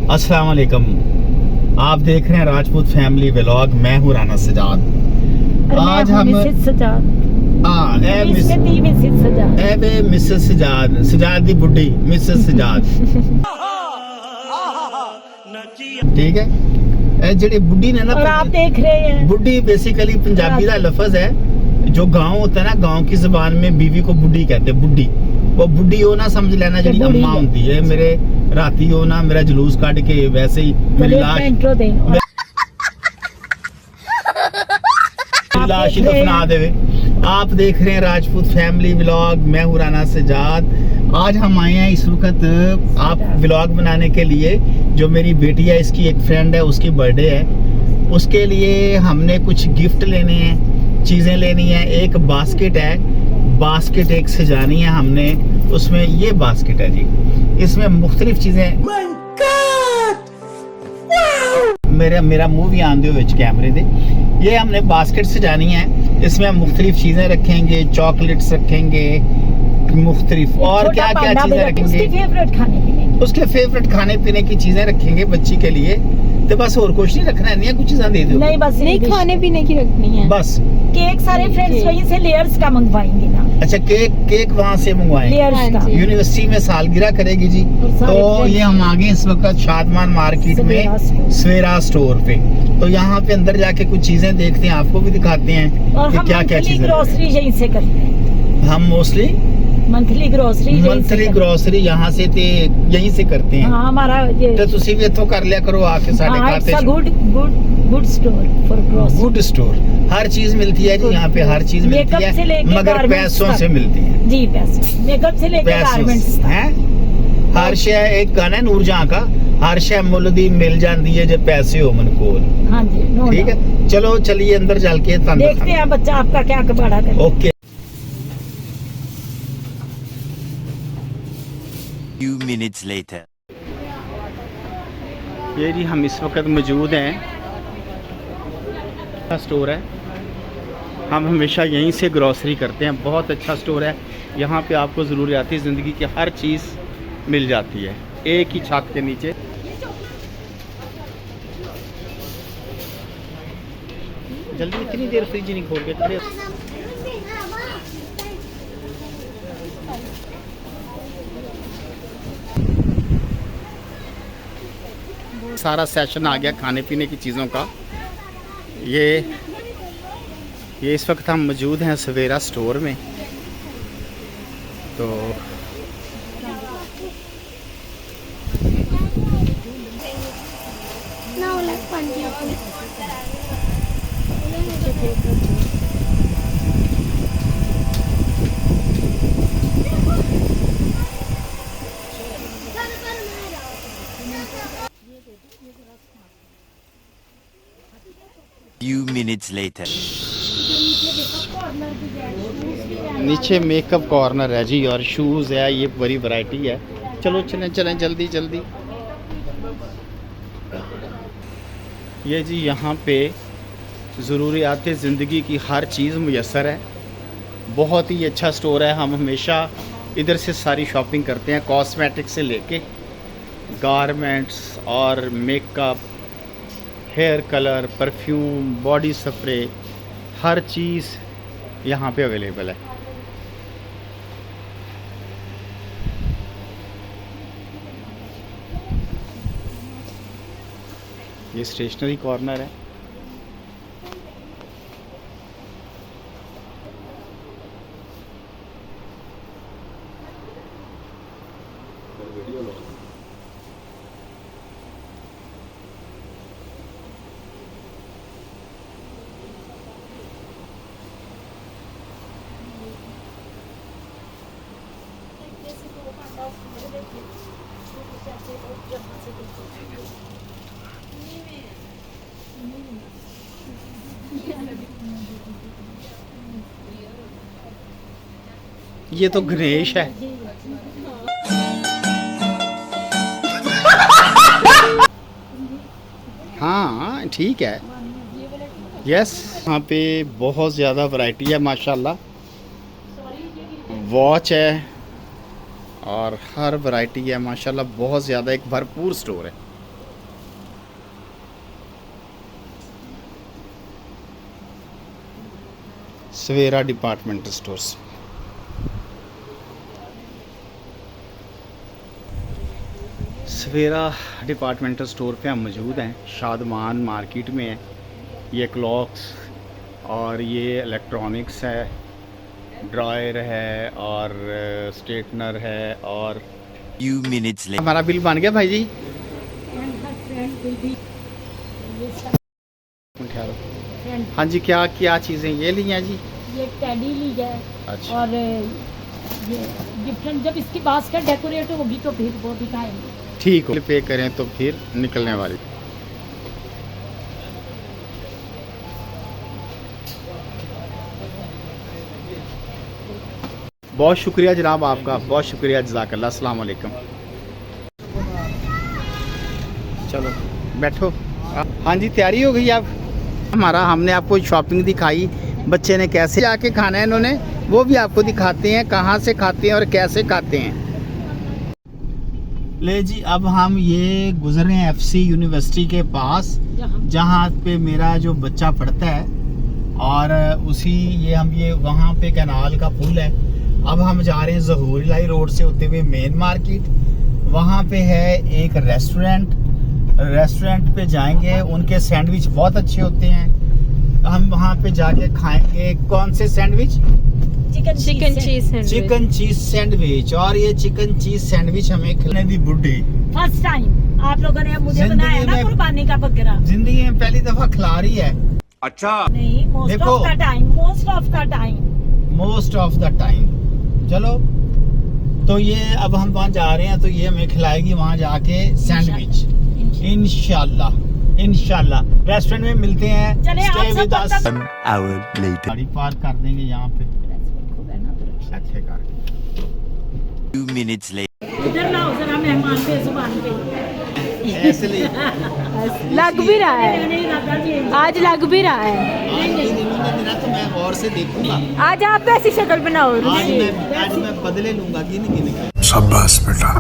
अस्सलाम वालेकुम। आप देख रहे हैं राजपूत फैमिली व्लॉग। मैं हूँ राना सजाद। आज हम मिसेस सजाद सजाद दी बुड्ढी मिसेस सजाद। ठीक है, जेडी बुड्ढी ने ना, और आप देख रहे हैं बुड्ढी बेसिकली पंजाबी का लफ्ज है। जो गांव होता है ना, गांव की जुबान में बीवी को बुड्ढी कहते हैं। बुड्ढी वो बुड्ढी हो ना समझ लेना, जी अम्मा होती है। मेरे राती हो ना मेरा जुलूस काट के वैसे ही मेरी लाश ही दफना देवे। आप देख रहे हैं राजपूत फैमिली व्लॉग। मैं हूँ राना सजाद। आज हम आए हैं इस वक्त आप व्लॉग बनाने के लिए। जो मेरी बेटी है, इसकी एक फ्रेंड है, उसकी बर्थडे है। उसके लिए हमने कुछ गिफ्ट लेने हैं, चीजें लेनी है। एक बास्केट है, बास्केट एक सजानी है हमने। उसमें ये बास्केट है जी, इसमें मुख्तलिफ चीजें। मेरा मुंह भी आंदे हुए कैमरे दे। ये हमने बास्केट सजानी है। इसमें हम मुख्तलिफ चीजें रखेंगे, चॉकलेट्स रखेंगे, मुख्तलिफ और क्या क्या चीजें रखेंगे। उसके फेवरेट खाने पीने की चीजें रखेंगे बच्ची के लिए। तो बस और कुछ नहीं रखना है, नहीं कुछ चीजें दे दो। नहीं, बस नहीं, खाने पीने की रखनी है बस। केक सारे फ्रेंड्स वहीं से लेयर्स का मंगवाएंगे ना। अच्छा, केक वहाँ से मंगवाएंगे। यूनिवर्सिटी में सालगिरह करेगी जी। तो ये हम आगे इस वक्त शादमान मार्केट में सवेरा स्टोर पे। तो यहाँ पे अंदर जाके कुछ चीजें देखते हैं, आपको भी दिखाते हैं कि क्या क्या चीजें। ग्रोसरी यहीं से करते हैं हम। मोस्टली मंथली ग्रोसरी यहाँ से यहीं से करते हैं। हाँ, हमारा ये तो तुसी भी इत्थों कर लिया करो आके साढ़े खाते। Good store for grocery. Good store, हर चीज मिलती है जी यहाँ पे। हर चीज मिलती है मगर पैसों से मिलती है जी। पैसे मेकअप से लेकर गारमेंट्स है। हर शय एक गाना है नूरजहां का, हर शय मुल दी मिल जाती है जो पैसे हो मन कोल। हाँ जी, ठीक है। चलो चलिए अंदर चल के देखते हैं बच्चा आपका क्या कबाड़ा करे। ओके। Few minutes later. ये जी हम इस वक्त मौजूद हैं, स्टोर है। हम हमेशा यहीं से ग्रॉसरी करते हैं। बहुत अच्छा स्टोर है। यहाँ पे आपको ज़रूरियाती ज़िंदगी की हर चीज़ मिल जाती है एक ही छत के नीचे। जल्दी इतनी देर फ्रिज नहीं खोल के। सारा सेशन आ गया खाने पीने की चीज़ों का। ये इस वक्त हम मौजूद हैं सवेरा स्टोर में। तो Few minutes later. नीचे मेकअप कॉर्नर है जी और शूज़ है। ये बड़ी वैरायटी है। चलो चलें जल्दी जल्दी। ये जी यहाँ पे ज़रूरियात ज़िंदगी की हर चीज़ मुयस्सर है। बहुत ही अच्छा स्टोर है। हम हमेशा इधर से सारी शॉपिंग करते हैं, कॉस्मेटिक से लेके गारमेंट्स और makeup, hair colour, perfume, body spray, हर चीज़ यहाँ पे अवेलेबल है। ये स्टेशनरी कॉर्नर है। ये तो गणेश है। हाँ ठीक है। यस, यहाँ पे बहुत ज़्यादा वैरायटी है माशाल्लाह। वॉच है और हर वैरायटी है माशाल्लाह। बहुत ज़्यादा एक भरपूर स्टोर है। सवेरा डिपार्टमेंटल स्टोर्स। सवेरा डिपार्टमेंटल स्टोर पे हम मौजूद हैं, शादमान मार्केट में है। ये क्लॉक्स और ये इलेक्ट्रॉनिक्स है, ड्रायर है और स्ट्रेटनर है। और Few minutes later. हमारा बिल बन गया भाई जी। हाँ जी, क्या क्या चीज़ें ये ली हैं जी? ये टेडी ली है। अच्छा। और ये डिफरेंट, जब इसकी बास्केट डेकोरेट होगी तो फिर वो दिखाएंगे। ठीक हो, पे करें तो फिर निकलने वाली। बहुत शुक्रिया जनाब आपका, बहुत शुक्रिया, जज़ाकल्लाह। अस्सलाम वालेकुम। चलो बैठो। हाँ जी, तैयारी हो गई अब हमारा। हमने आपको शॉपिंग दिखाई, बच्चे ने कैसे आके खाना है इन्होंने, वो भी आपको दिखाते हैं, कहाँ से खाते हैं और कैसे खाते हैं। ले जी, अब हम ये गुजर रहे हैं FC यूनिवर्सिटी के पास, जहाँ पे मेरा जो बच्चा पढ़ता है। और उसी ये वहाँ पे कैनाल का पुल है। अब हम जा रहे हैं ज़हूर इलाही रोड से होते हुए मेन मार्केट। वहाँ पे है एक रेस्टोरेंट पे जाएंगे, उनके सैंडविच बहुत अच्छे होते हैं। हम वहाँ पे जाके खाएंगे। कौन से सैंडविच? Chicken cheese sandwich. और ये चिकन चीज सैंडविच हमें खिलाने दी बुड्ढी फर्स्ट टाइम आप लोगों ने मुझे बनाया ना कुर्बानी का बकरा। जिंदगी में पहली दफा खिला रही है। अच्छा। नहीं, मोस्ट देखो। Of the time, most of the time. चलो, तो ये अब हम वहाँ जा रहे हैं, तो ये हमें खिलाएगी वहाँ जाके सैंडविच, इंशाल्लाह। रेस्टोरेंट में मिलते हैं। चले, आप Stay सब with us। तब 1 hour later. गाड़ी पार्क कर देंगे यहाँ पे। अच्छे कर। 2 minutes later. इधर लाओ जरा, मेहमान पे जुबान पे। ऐसे ले। लग भी रहा है, नहीं दादा जी, आज लग भी रहा है। आज के दिनों में मेरा तो मैं गौर से देखूंगा। आज आप ऐसी शक्ल बनाओ। आज मैं बदले लूंगा। गिन शाबाश बेटा।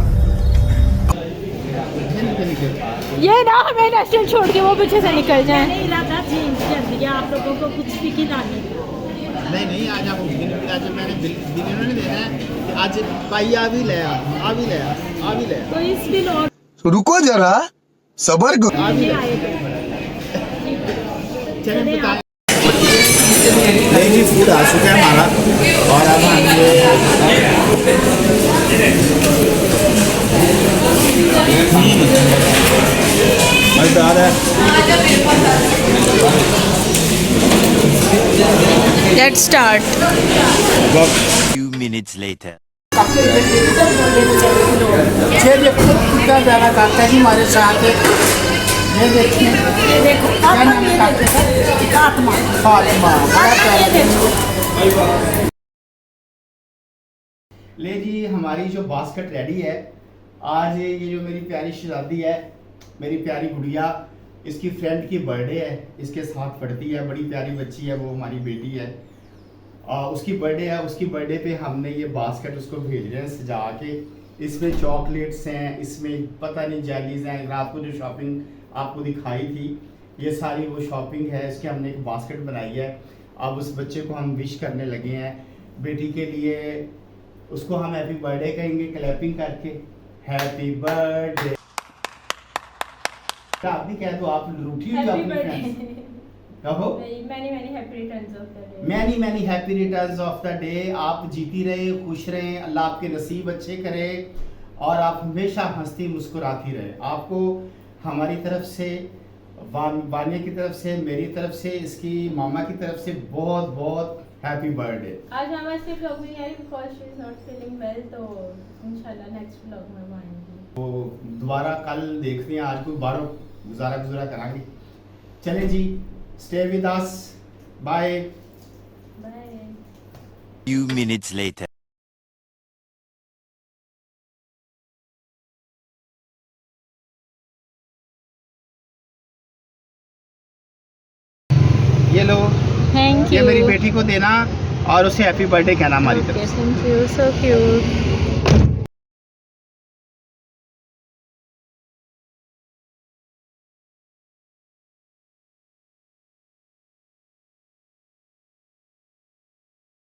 ये ना हमें रेस्टोरेंट छोड़ के वो पीछे से निकल जाए। नहीं दादा जी, जल्दी आप लोगों को कुछ भी खिलाने का। नहीं, आज आप आज मैंने बिल इन्होंने देना है कि आज पाई आ भी ले। तो इस बिल और रुको जरा, सबर करो। नहीं आएगा। चलिए बताएं। नहीं जी, फूड आ चुका है हमारा। और अब हम मज़ेदार है। Let's start. Few minutes later. कितना प्यारा काका है जी हमारे साथ। ये देखिए, ये देखो, क्या नाम है काके का? फातिमा। ले जी, हमारी जो बास्केट रेडी है। आज ये जो मेरी प्यारी शहजादी है, मेरी प्यारी गुड़िया, इसकी फ्रेंड की बर्थडे है, इसके साथ पढ़ती है, बड़ी प्यारी बच्ची है, वो हमारी बेटी है। उसकी बर्थडे है, उसकी बर्थडे पे हमने ये बास्केट उसको भेज रहे हैं सजा के। इसमें चॉकलेट्स हैं, इसमें पता नहीं जेलीज हैं। रात को जो शॉपिंग आपको दिखाई थी, ये सारी वो शॉपिंग है। इसके हमने एक बास्केट बनाई है। अब उस बच्चे को हम विश करने लगे हैं बेटी के लिए। उसको हम हैप्पी बर्थडे कहेंगे क्लैपिंग करके। Happy birthday. आप भी कह दो, आप रूठी हुई अपनी फ्रेंड्स। कहो many happy returns of the day. Many happy returns of the day. आप जीती रहे, खुश रहें, अल्लाह आपके नसीब अच्छे करे और आप हमेशा हंसती मुस्कुराती रहे। आपको हमारी तरफ से, वानिया की तरफ से, मेरी तरफ से, इसकी मामा की तरफ से बहुत बहुत हैप्पी बर्थडे। आज मामा से व्लॉग में नहीं आ रही because she is not feeling well, तो इंशाल्लाह नेक्स्ट व्लॉग में वो आएंगी। वो दोबारा कल देखते हैं, आज कोई बारो गुजारा करांगे। चलें जी, stay with us. Bye bye. Few minutes later. ये लो, थैंक ये यू। मेरी बेटी को देना और उसे हैप्पी बर्थडे कहना हमारी तरफ से। Thank you, so cute.